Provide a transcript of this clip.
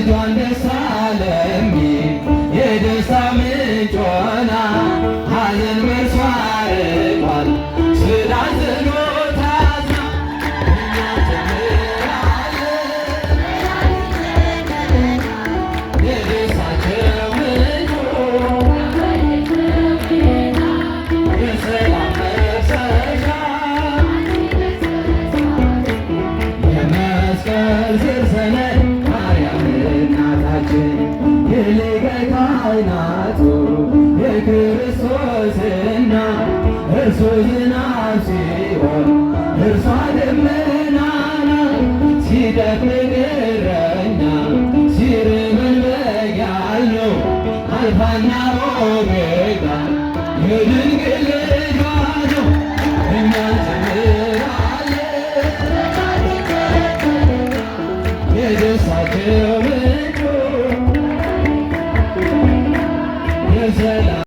ልጇን ደስ አለኝ የደስታ ምንጭ ሆና ሐዘን በእርሷ ርቋል ስላዘኑ ታዝና እኛ እንዘምራለን የደስታቸው ምንጭ የሰላም መፍሰሻ የመስቀል ስር ሰነድ ማርያም እናታችን የሊቀ ካህናቱ የክርስቶስ እናት እርሱ ዝናብ ሲሆን እርሷ ደመና ናት። ሲደክመን እረኛ ሲርበን በግ ያልነው አልፋና ኦሜጋ የድንግል ልጇ ነው። እኛ እንዘምራለን የደስታቸው ምንጭ የሰላም